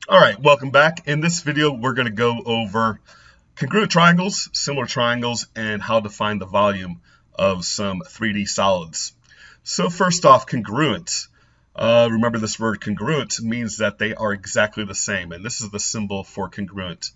All right, welcome back. In this video, we're going to go over congruent triangles, similar triangles, and how to find the volume of some 3D solids. So first off, congruent. Remember this word congruent means that they are exactly the same, and this is the symbol for congruent.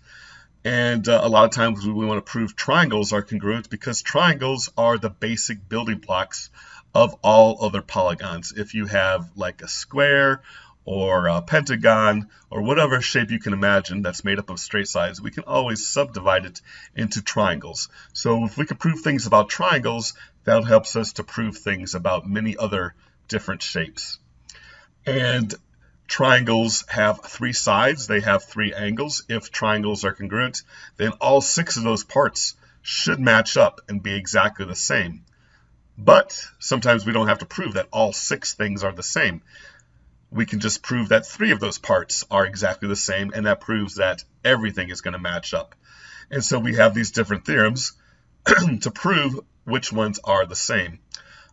And a lot of times we want to prove triangles are congruent because triangles are the basic building blocks of all other polygons. If you have like a square or a pentagon or whatever shape you can imagine that's made up of straight sides, we can always subdivide it into triangles. So if we can prove things about triangles, that helps us to prove things about many other different shapes. And triangles have three sides, they have three angles. If triangles are congruent, then all six of those parts should match up and be exactly the same. But sometimes we don't have to prove that all six things are the same. We can just prove that three of those parts are exactly the same, and that proves that everything is going to match up. And so we have these different theorems to prove which ones are the same.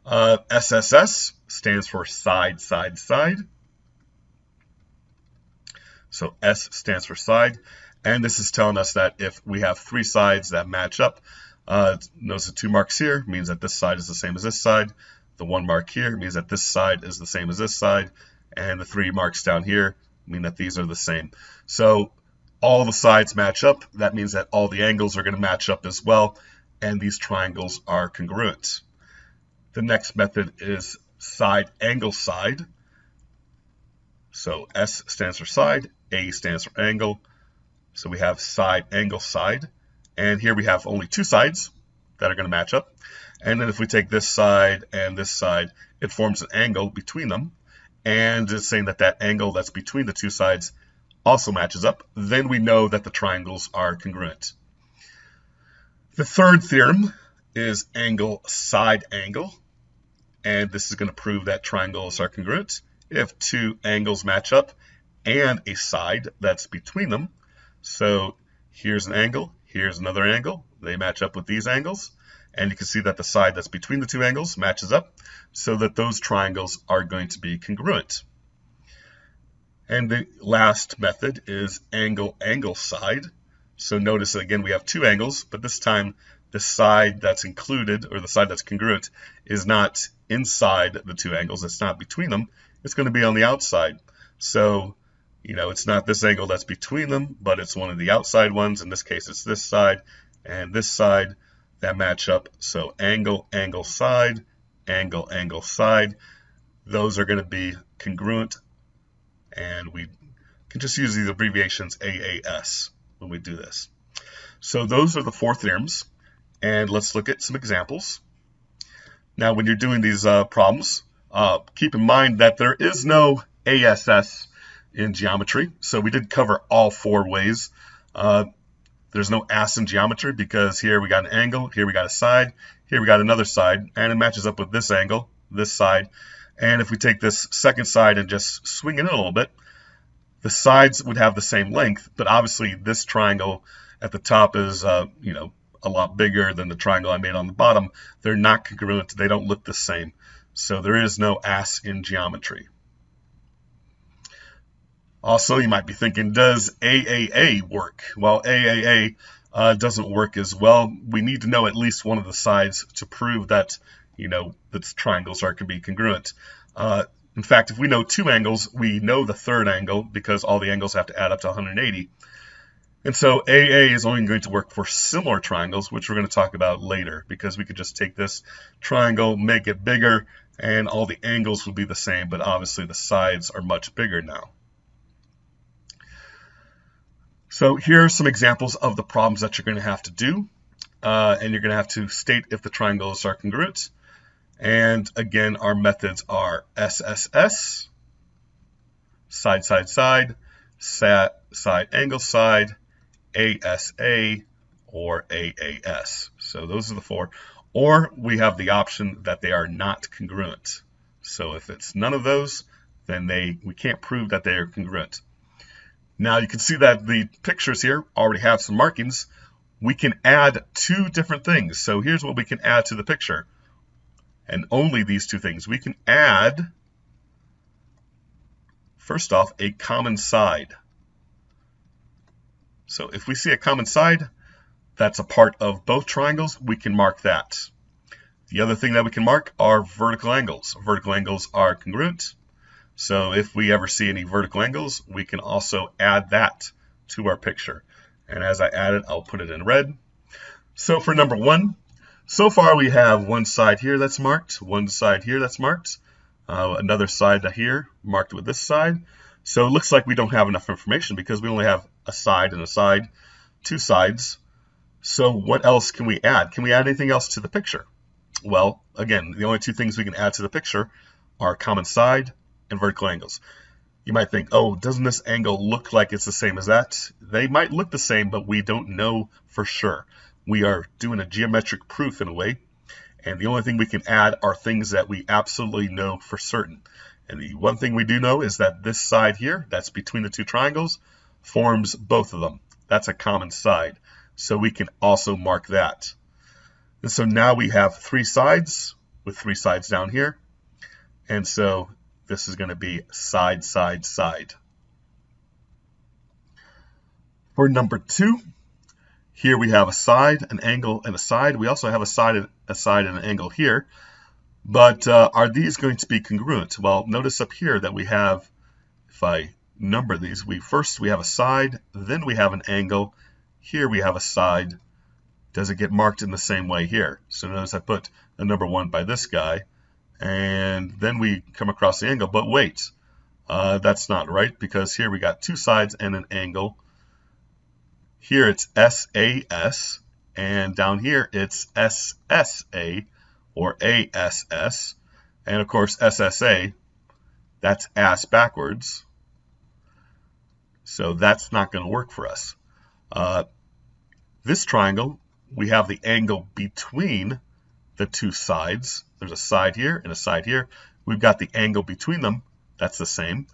SSS stands for side, side, side. So S stands for side, and this is telling us that if we have three sides that match up, notice the two marks here means that this side is the same as this side. The one mark here means that this side is the same as this side, and the three marks down here mean that these are the same. So all the sides match up. That means that all the angles are going to match up as well, and these triangles are congruent. The next method is side angle side. So S stands for side, A stands for angle. So we have side angle side. And here we have only two sides that are going to match up. And then if we take this side and this side, it forms an angle between them. And it's saying that that angle that's between the two sides also matches up. Then we know that the triangles are congruent. The third theorem is angle side angle. And this is going to prove that triangles are congruent if two angles match up and a side that's between them. So here's an angle, here's another angle. They match up with these angles. And you can see that the side that's between the two angles matches up, so that those triangles are going to be congruent. And the last method is angle angle side. So notice again we have two angles, but this time the side that's included, or the side that's congruent, is not inside the two angles. It's not between them. It's going to be on the outside. So, it's not this angle that's between them, but it's one of the outside ones. In this case, it's this side and this side that match up. So angle, angle, side, angle, angle, side. Those are going to be congruent. And we can just use these abbreviations AAS when we do this. So those are the four theorems. And let's look at some examples. Now, when you're doing these problems, keep in mind that there is no ASS in geometry. So we did cover all four ways. There's no ass in geometry because here we got an angle, here we got a side, here we got another side, and it matches up with this angle, this side. And if we take this second side and just swing it a little bit, the sides would have the same length, but obviously this triangle at the top is, a lot bigger than the triangle I made on the bottom. They're not congruent. They don't look the same. So there is no ass in geometry. Also, you might be thinking, does AAA work? Well, AAA doesn't work as well. We need to know at least one of the sides to prove that, the triangles can be congruent. In fact, if we know two angles, we know the third angle because all the angles have to add up to 180. And so AA is only going to work for similar triangles, which we're going to talk about later, because we could just take this triangle, make it bigger, and all the angles will be the same, but obviously the sides are much bigger now. So here are some examples of the problems that you're going to have to do, and you're going to have to state if the triangles are congruent. And again, our methods are SSS, side, side, side, side angle side, ASA, or AAS. So those are the four. Or we have the option that they are not congruent. So if it's none of those, then we can't prove that they are congruent. Now you can see that the pictures here already have some markings. We can add two different things. So here's what we can add to the picture. And only these two things. We can add, first off, a common side. So if we see a common side that's a part of both triangles, we can mark that. The other thing that we can mark are vertical angles. Vertical angles are congruent. So if we ever see any vertical angles, we can also add that to our picture. And as I add it, I'll put it in red. So for number 1, so far we have one side here that's marked, one side here that's marked, another side here marked with this side. So it looks like we don't have enough information because we only have a side and a side, 2 sides. So what else can we add? Can we add anything else to the picture? Well, again, the only 2 things we can add to the picture are common side and vertical angles. You might think, oh, doesn't this angle look like it's the same as that? They might look the same, but we don't know for sure. We are doing a geometric proof in a way, and the only thing we can add are things that we absolutely know for certain. And the one thing we do know is that this side here, that's between the 2 triangles, forms both of them. That's a common side. So we can also mark that. And so now we have 3 sides with 3 sides down here. And so this is going to be side, side, side. For number 2, here we have a side, an angle, and a side. We also have a side, and an angle here. But are these going to be congruent? Well, notice up here that we have, if I number these, we have a side, then we have an angle. Here we have a side. Does it get marked in the same way here? So notice I put a number 1 by this guy, and then we come across the angle. But wait, that's not right, because here we got 2 sides and an angle. Here it's SAS, and down here it's SSA, or ASS, and of course SSA, that's ass backwards. So that's not going to work for us. This triangle, we have the angle between the 2 sides. There's a side here and a side here. We've got the angle between them. That's the same.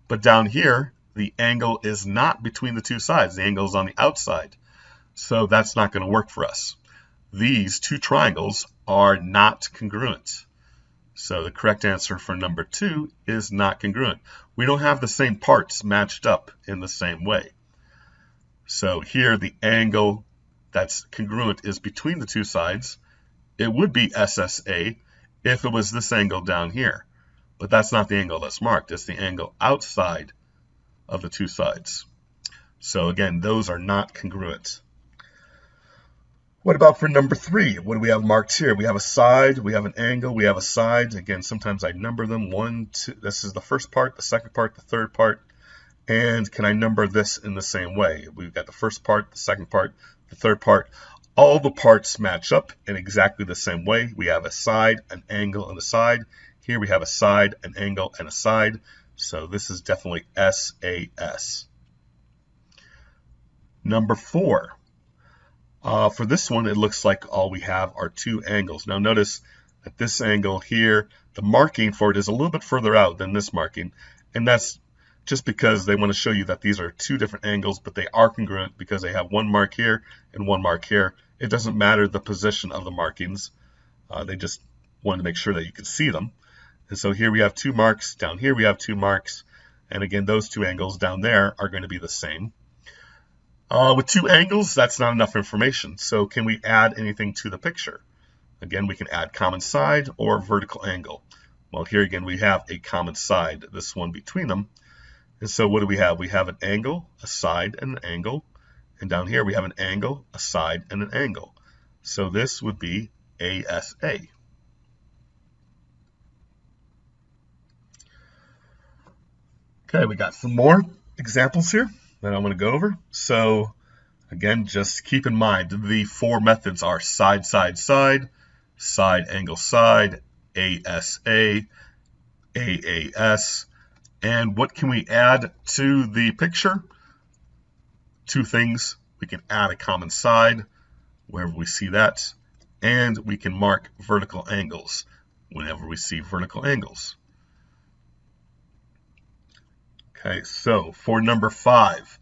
But down here, the angle is not between the 2 sides. The angle is on the outside. So that's not going to work for us. These 2 triangles are not congruent. So the correct answer for number 2 is not congruent. We don't have the same parts matched up in the same way. So here the angle that's congruent is between the 2 sides. It would be SSA if it was this angle down here. But that's not the angle that's marked. It's the angle outside of the 2 sides. So again, those are not congruent. What about for number 3? What do we have marked here? We have a side, we have an angle, we have a side. Again, sometimes I number them 1, 2. This is the first part, the second part, the third part. And can I number this in the same way? We've got the first part, the second part, the third part. All the parts match up in exactly the same way. We have a side, an angle, and a side. Here we have a side, an angle, and a side. So this is definitely SAS. Number 4. For this one, it looks like all we have are 2 angles. Now notice that this angle here, the marking for it is a little bit further out than this marking. And that's just because they want to show you that these are 2 different angles, but they are congruent because they have 1 mark here and 1 mark here. It doesn't matter the position of the markings. They just wanted to make sure that you could see them. And so here we have 2 marks. Down here we have 2 marks. And again, those 2 angles down there are going to be the same. With 2 angles, that's not enough information. So can we add anything to the picture? Again, we can add common side or vertical angle. Well, here again, we have a common side, this one between them. And so what do we have? We have an angle, a side, and an angle. And down here, we have an angle, a side, and an angle. So this would be ASA. Okay, we got some more examples here that I'm going to go over. So again, just keep in mind the 4 methods are side, side, side, side, angle, side, ASA, AAS. And what can we add to the picture? 2 things. We can add a common side wherever we see that, and we can mark vertical angles whenever we see vertical angles. Okay, so for number 5,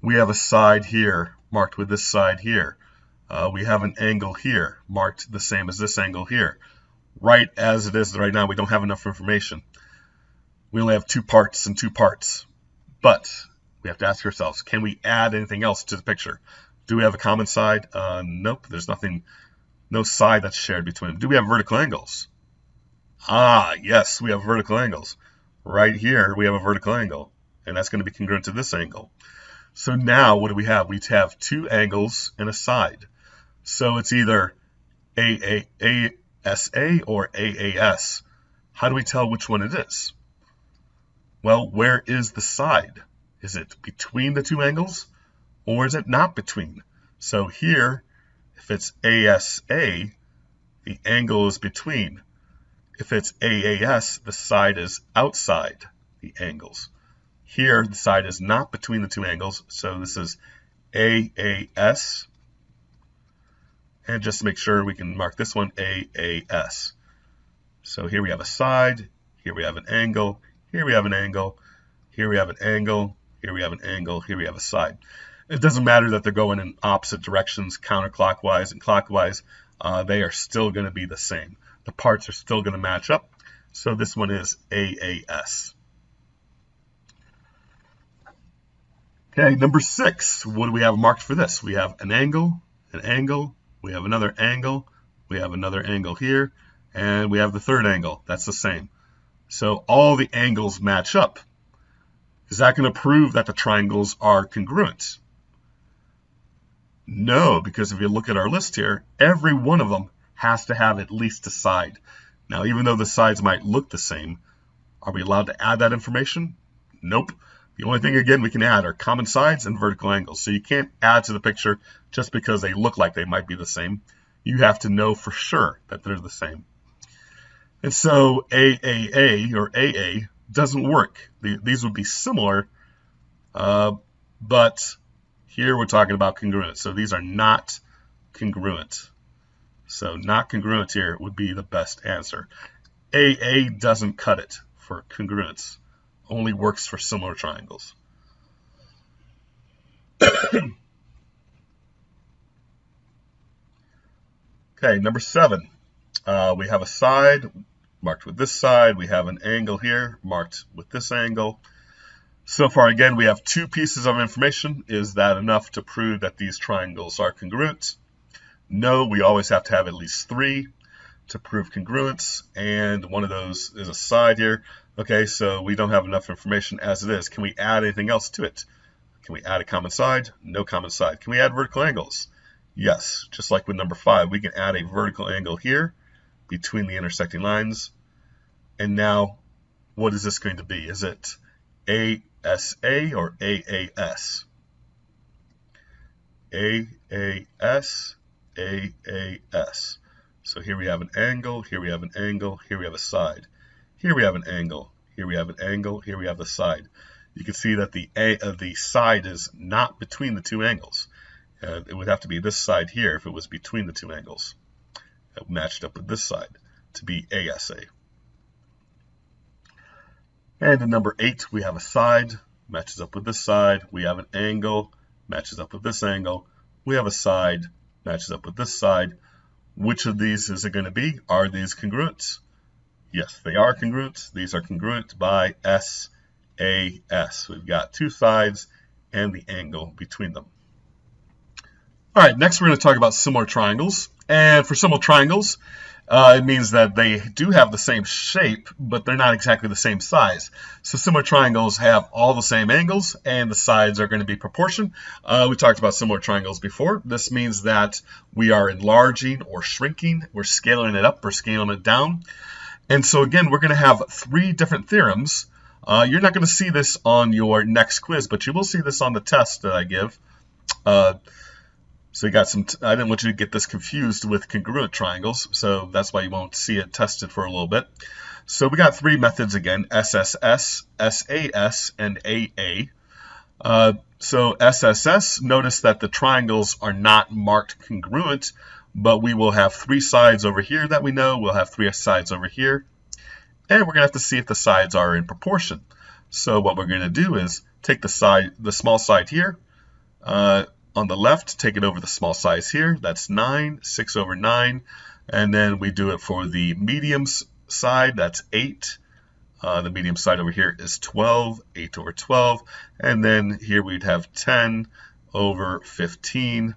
we have a side here marked with this side here. We have an angle here marked the same as this angle here. Right as it is right now, we don't have enough information. We only have 2 parts and 2 parts. But we have to ask ourselves, can we add anything else to the picture? Do we have a common side? Nope, there's nothing, no side that's shared between them. Do we have vertical angles? Ah, yes, we have vertical angles. Right here, we have a vertical angle, and that's going to be congruent to this angle. So now, what do we have? We have two angles and a side. So it's either ASA or AAS. How do we tell which one it is? Well, where is the side? Is it between the two angles, or is it not between? So here, if it's ASA, the angle is between. If it's AAS, the side is outside the angles. Here, the side is not between the two angles, so this is AAS. And just to make sure, we can mark this one AAS. So here we have a side, here we have an angle, here we have an angle, here we have an angle, here we have an angle, here we have a side. It doesn't matter that they're going in opposite directions, counterclockwise and clockwise. They are still going to be the same. The parts are still going to match up. So this one is AAS. Okay, number 6. What do we have marked for this? We have an angle, we have another angle, we have another angle here, and we have the third angle. That's the same. So all the angles match up. Is that going to prove that the triangles are congruent? No, because if you look at our list here, every one of them has to have at least a side. Now, even though the sides might look the same, are we allowed to add that information? Nope. The only thing, again, we can add are common sides and vertical angles. So you can't add to the picture just because they look like they might be the same. You have to know for sure that they're the same. And so AAA or AA doesn't work. These would be similar, but here we're talking about congruent. So these are not congruent. So not congruent here would be the best answer. AA doesn't cut it for congruence. Only works for similar triangles. Okay, number 7. We have a side marked with this side. We have an angle here marked with this angle. So far, again, we have 2 pieces of information. Is that enough to prove that these triangles are congruent? No, we always have to have at least 3 to prove congruence, and one of those is a side here. Okay, so we don't have enough information as it is. Can we add anything else to it? Can we add a common side? No common side. Can we add vertical angles? Yes, just like with number 5, we can add a vertical angle here between the intersecting lines. And now, what is this going to be? Is it ASA or AAS? AAS, AAS. So here we have an angle, here we have an angle, here we have a side. Here we have an angle, here we have an angle, here we have the side. You can see that the side is not between the 2 angles. It would have to be this side here if it was between the 2 angles. It matched up with this side to be ASA. And in number 8, we have a side, matches up with this side. We have an angle, matches up with this angle. We have a side, matches up with this side. Which of these is it going to be? Are these congruent? Yes, they are congruent. These are congruent by SAS. We've got 2 sides and the angle between them. All right, next we're going to talk about similar triangles. And for similar triangles, it means that they do have the same shape, but they're not exactly the same size. So similar triangles have all the same angles, and the sides are going to be proportion. We talked about similar triangles before. This means that we are enlarging or shrinking. We're scaling it up or scaling it down. And so again, we're going to have 3 different theorems. You're not going to see this on your next quiz, but you will see this on the test that I give. So you got some, I didn't want you to get this confused with congruent triangles, so that's why you won't see it tested for a little bit. So we got 3 methods again, SSS, SAS, and AA. So SSS, notice that the triangles are not marked congruent, but we will have 3 sides over here that we know. We'll have 3 sides over here, and we're going to have to see if the sides are in proportion. So what we're going to do is take the small side here, on the left, take it over the small size here. That's 9, 6 over 9. And then we do it for the medium side. That's 8. The medium side over here is 12, 8 over 12. And then here we'd have 10 over 15.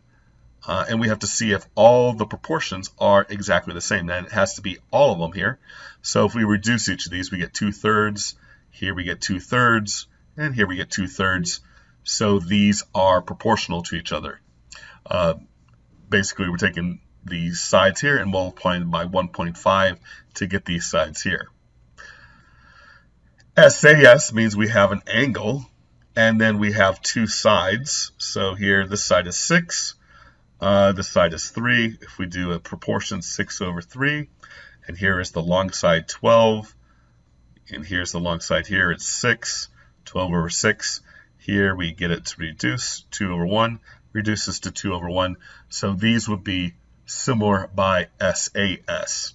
And we have to see if all the proportions are exactly the same. Then it has to be all of them here. So if we reduce each of these, we get 2/3. Here we get 2/3. And here we get 2/3. So these are proportional to each other. Basically, we're taking these sides here and multiplying by 1.5 to get these sides here. SAS means we have an angle, and then we have two sides. So here, this side is 6. This side is 3. If we do a proportion 6 over 3, and here is the long side 12, and here's the long side here, it's 6, 12 over 6. Here we get it to reduce, 2 over 1, reduces to 2 over 1. So these would be similar by SAS.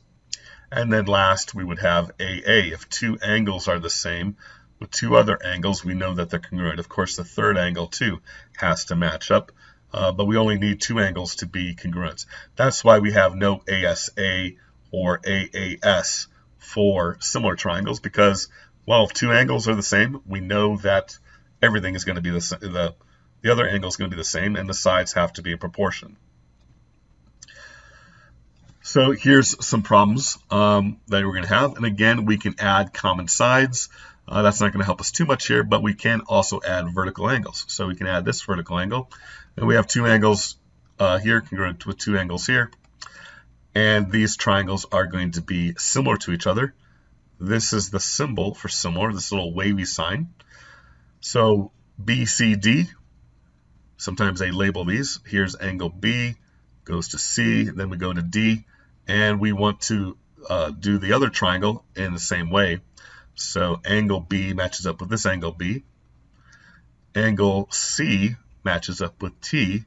And then last, we would have AA. If two angles are the same with two other angles, we know that they're congruent. Of course, the third angle, too, has to match up. But we only need two angles to be congruent. That's why we have no ASA or AAS for similar triangles, because, well, if two angles are the same, we know that everything is going to be the same. The other angle is going to be the same, and the sides have to be in proportion. So here's some problems that we're going to have. And again, we can add common sides. That's not going to help us too much here, but we can also add vertical angles. So we can add this vertical angle. And we have two angles here, congruent with two angles here. And these triangles are going to be similar to each other. This is the symbol for similar, this little wavy sign. So BCD, sometimes they label these. Here's angle B, goes to C, then we go to D. And we want to do the other triangle in the same way. So angle B matches up with this angle B. Angle C matches up with T.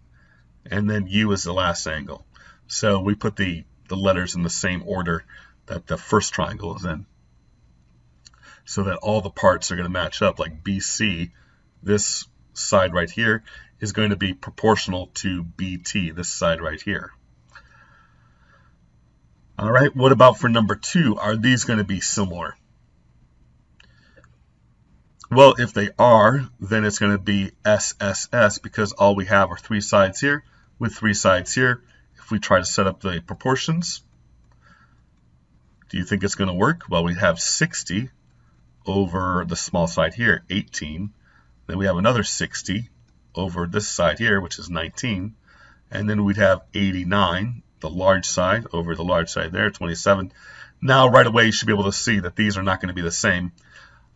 And then U is the last angle. So we put the letters in the same order that the first triangle is in, so that all the parts are going to match up. Like BC, this side right here, is going to be proportional to BT, this side right here. All right, what about for number 2? Are these going to be similar? Well, if they are, then it's going to be SSS, because all we have are 3 sides here with 3 sides here. If we try to set up the proportions, do you think it's going to work? Well, we have 60 over the small side here, 18. Then we have another 60 over this side here, which is 19. And then we'd have 89, the large side, over the large side there, 27. Now, right away, you should be able to see that these are not going to be the same.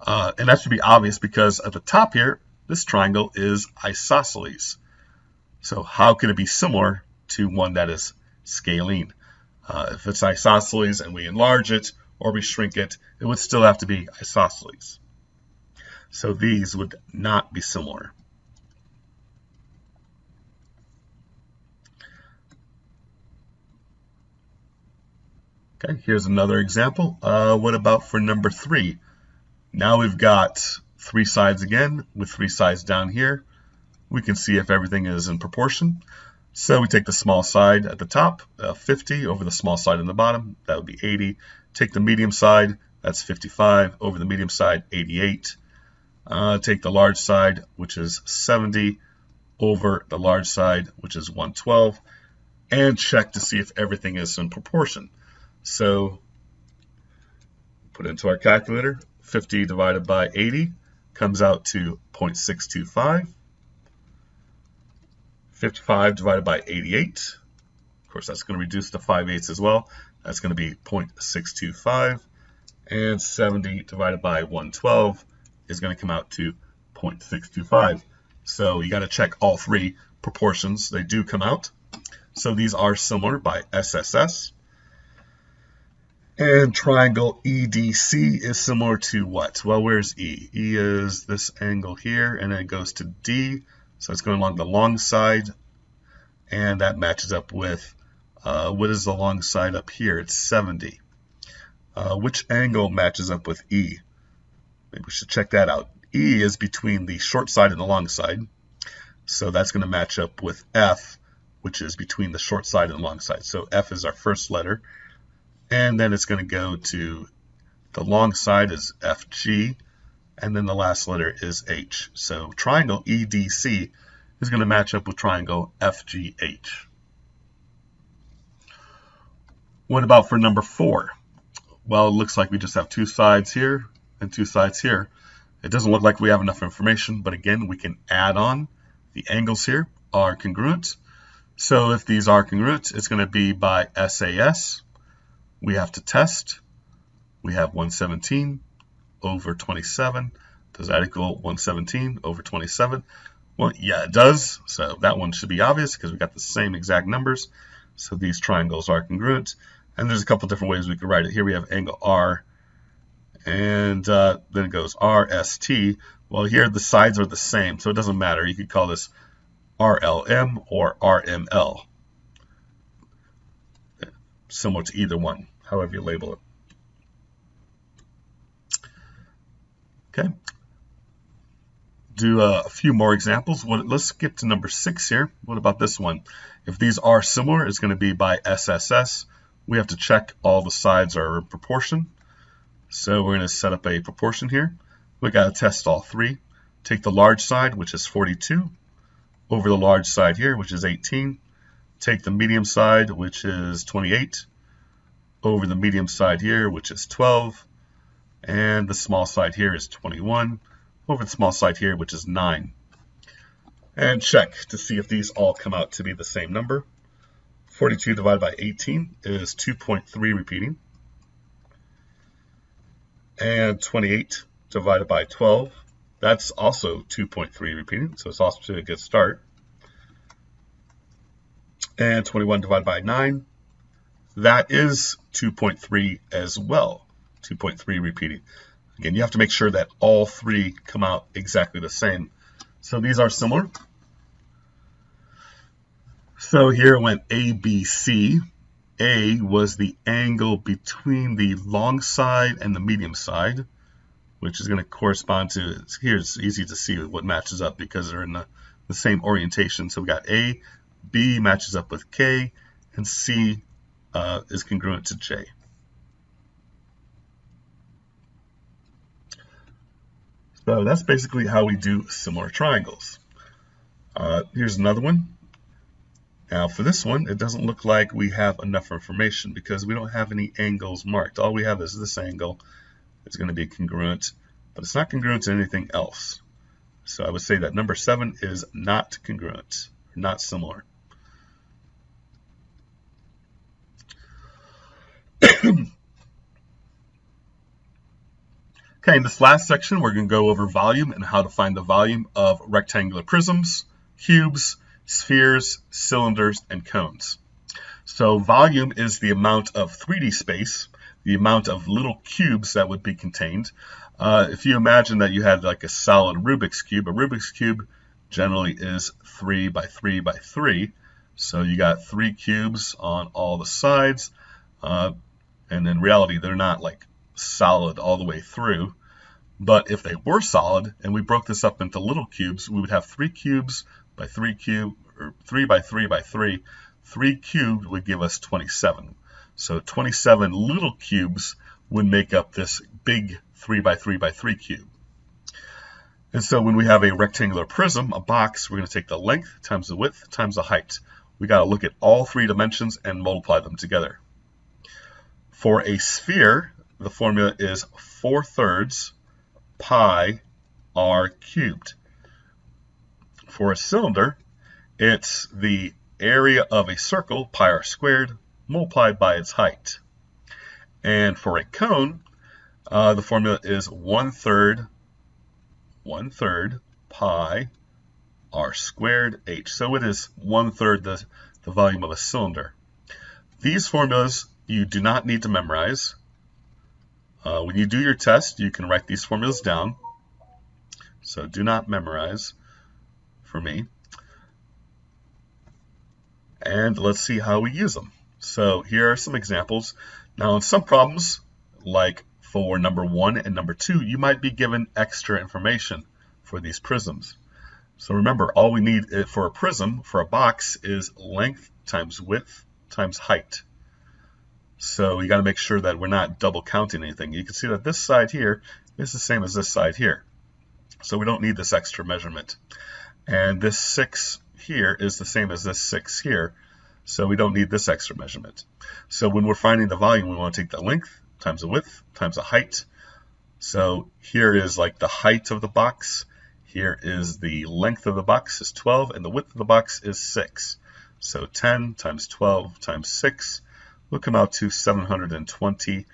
And that should be obvious, because at the top here, this triangle is isosceles. So how can it be similar to one that is scalene? If it's isosceles and we enlarge it or we shrink it, it would still have to be isosceles. So these would not be similar. Okay, here's another example. What about for number 3? Now we've got 3 sides again with 3 sides down here. We can see if everything is in proportion. So we take the small side at the top, 50, over the small side in the bottom, that would be 80. Take the medium side, that's 55, over the medium side, 88. Take the large side, which is 70, over the large side, which is 112, and check to see if everything is in proportion. So put it into our calculator. 50 divided by 80 comes out to 0.625. 55 divided by 88. Of course, that's going to reduce to 5/8 as well. That's going to be 0.625. And 70 divided by 112 is going to come out to 0.625. So you got to check all 3 proportions. They do come out. So these are similar by SSS. And triangle EDC is similar to what? Well, where's E? E is this angle here, and then it goes to D. So it's going along the long side, and that matches up with, what is the long side up here? It's 70. Which angle matches up with E? Maybe we should check that out. E is between the short side and the long side. So that's going to match up with F, which is between the short side and the long side. So F is our first letter. And then it's going to go to The long side is FG, and then the last letter is H. So triangle EDC is going to match up with triangle FGH. What about for number 4? Well, it looks like we just have 2 sides here and 2 sides here. It doesn't look like we have enough information, but again, we can add on. The angles here are congruent. So if these are congruent, it's going to be by SAS. We have to test. We have 117 over 27. Does that equal 117 over 27? Well, yeah, it does. So that one should be obvious because we got the same exact numbers. So these triangles are congruent. And there's a couple different ways we could write it. Here we have angle R, and then it goes RST. Well, here the sides are the same, so it doesn't matter. You could call this RLM or RML. Similar to either one, however you label it. Okay. Do a few more examples. Let's skip to number 6 here. What about this one? If these are similar, it's going to be by SSS. We have to check all the sides are in proportion. So we're going to set up a proportion here. We got to test all 3. Take the large side, which is 42, over the large side here, which is 18. Take the medium side, which is 28, over the medium side here, which is 12. And the small side here is 21, over the small side here, which is 9. And check to see if these all come out to be the same number. 42 divided by 18 is 2.3 repeating. And 28 divided by 12, that's also 2.3 repeating, so it's also a good start. And 21 divided by 9, that is 2.3 as well, 2.3 repeating. Again, you have to make sure that all 3 come out exactly the same. So these are similar. So here it went ABC. A was the angle between the long side and the medium side, which is going to correspond to, here it's easy to see what matches up because they're in the same orientation. So we got A, B matches up with K, and C is congruent to J. So that's basically how we do similar triangles. Here's another one. Now for this one, it doesn't look like we have enough information because we don't have any angles marked. All we have is this angle. It's going to be congruent, but it's not congruent to anything else. So I would say that number 7 is not congruent, not similar. Okay, in this last section, we're going to go over volume and how to find the volume of rectangular prisms, cubes, spheres, cylinders, and cones. So volume is the amount of 3D space, the amount of little cubes that would be contained. If you imagine that you had like a solid Rubik's Cube, a Rubik's Cube generally is 3 by 3 by 3. So you got 3 cubes on all the sides, and in reality they're not like solid all the way through. But if they were solid and we broke this up into little cubes, we would have 3 cubes by 3 cube, or 3 by 3 by 3. 3 cubed would give us 27. So 27 little cubes would make up this big 3 by 3 by 3 cube. And so when we have a rectangular prism, a box, we're going to take the length times the width times the height. We got to look at all 3 dimensions and multiply them together. For a sphere, the formula is 4/3 pi r cubed. For a cylinder, it's the area of a circle, pi r squared, multiplied by its height. And for a cone, the formula is 1/3 pi r squared h. So it is 1/3 the volume of a cylinder. These formulas you do not need to memorize. When you do your test, you can write these formulas down. So do not memorize for me. And let's see how we use them. So here are some examples. Now in some problems, like for number 1 and number 2, you might be given extra information for these prisms. So remember, all we need for a prism, for a box, is length times width times height. So you got to make sure that we're not double counting anything. You can see that this side here is the same as this side here. So we don't need this extra measurement. And this 6 here is the same as this 6 here. So we don't need this extra measurement. So when we're finding the volume, we want to take the length times the width times the height. So here is like the height of the box. Here is the length of the box is 12 and the width of the box is 6. So 10 times 12 times 6 will come out to 720.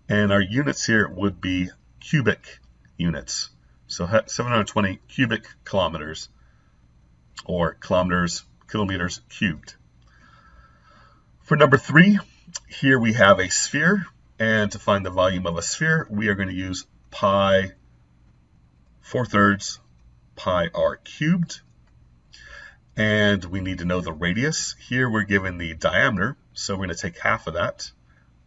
And our units here would be cubic units. So 720 cubic kilometers, or kilometers cubed. For number 3, here we have a sphere. And to find the volume of a sphere, we are going to use pi 4/3 pi r cubed. And we need to know the radius. Here we're given the diameter, so we're going to take half of that,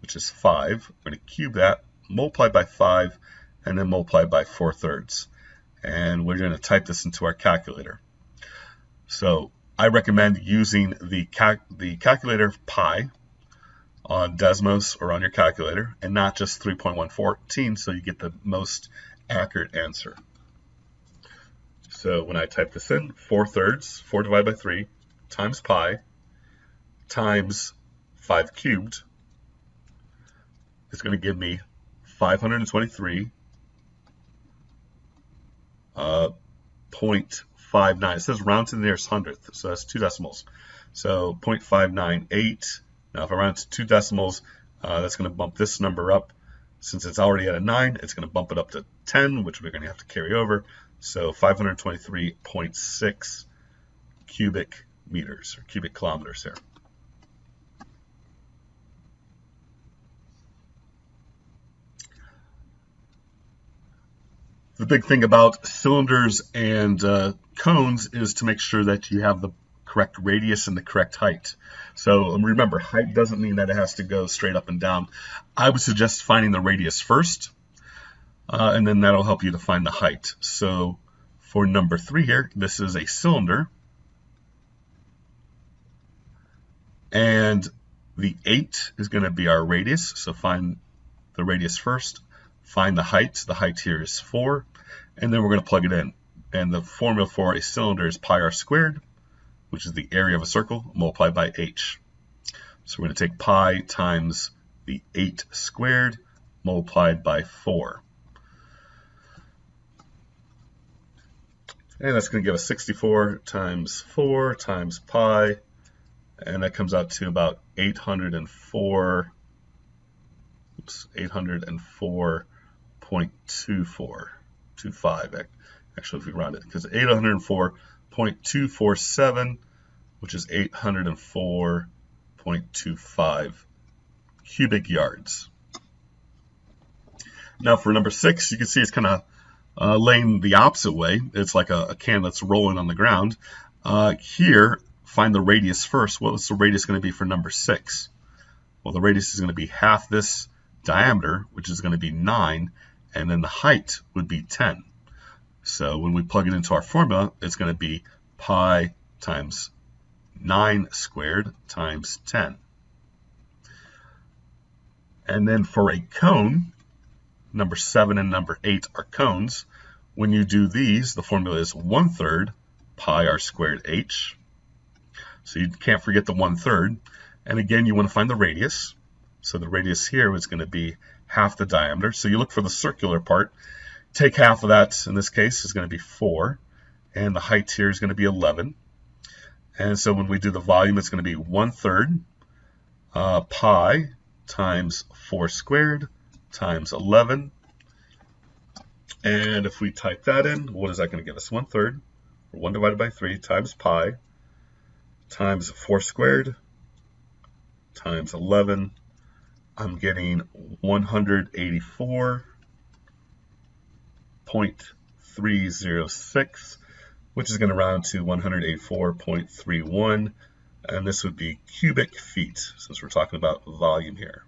which is 5. We're going to cube that, multiply by 5, and then multiply by 4/3. And we're going to type this into our calculator. So I recommend using the calculator pi on Desmos or on your calculator, and not just 3.114, so you get the most accurate answer. So when I type this in, 4/3, 4 divided by 3, times pi, times 5 cubed, is going to give me 523.59. It says round to the nearest hundredth, so that's 2 decimals. So 0.598. Now if I round to 2 decimals, that's going to bump this number up. Since it's already at a 9, it's going to bump it up to 10, which we're going to have to carry over. So 523.6 cubic meters, or cubic kilometers here. The big thing about cylinders and cones is to make sure that you have the correct radius and the correct height. So remember, height doesn't mean that it has to go straight up and down. I would suggest finding the radius first, and then that'll help you to find the height. So for number 3 here, this is a cylinder, and the 8 is going to be our radius. So find the radius first, find the height. The height here is 4, and then we're going to plug it in. And the formula for a cylinder is pi r squared, which is the area of a circle, multiplied by h. So we're going to take pi times the 8 squared multiplied by 4. And that's going to give us 64 times 4 times pi, and that comes out to about 804, 804.25, actually if we round it, because 804.247, which is 804.25 cubic yards. Now for number 6, you can see it's kind of laying the opposite way. It's like a can that's rolling on the ground. Here, find the radius first. What's the radius going to be for number 6? Well, the radius is going to be half this diameter, which is going to be 9, and then the height would be 10. So when we plug it into our formula, it's going to be pi times 9 squared times 10. And then for a cone, number 7 and number 8 are cones. When you do these, the formula is 1/3 pi r squared h. So you can't forget the 1/3. And again, you want to find the radius. So the radius here is going to be half the diameter. So you look for the circular part. Take half of that, in this case, is going to be 4. And the height here is going to be 11. And so when we do the volume, it's going to be 1/3 pi times 4 squared times 11. And if we type that in, what is that going to give us? 1/3, or 1 divided by 3 times pi times 4 squared times 11. I'm getting 184.306, which is going to round to 184.31. And this would be cubic feet, since we're talking about volume here.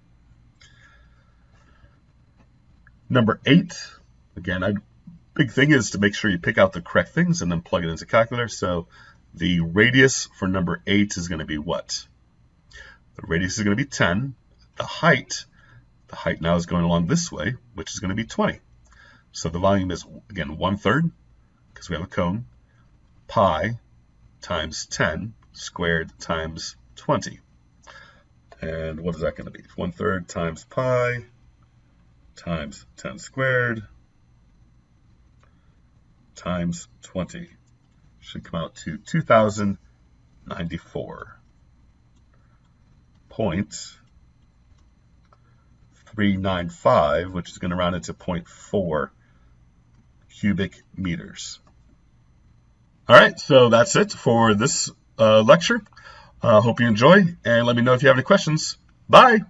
Number 8, again, big thing is to make sure you pick out the correct things and then plug it into the calculator. So the radius for number 8 is going to be what? The radius is going to be 10. the height now is going along this way, which is going to be 20. So the volume is, again, 1/3, because we have a cone, pi times 10 squared times 20. And what is that going to be? 1/3 times pi times 10 squared times 20. Should come out to 2094.395, which is going to round it to 0.4 cubic meters. All right, so that's it for this lecture. Hope you enjoy, and let me know if you have any questions. Bye!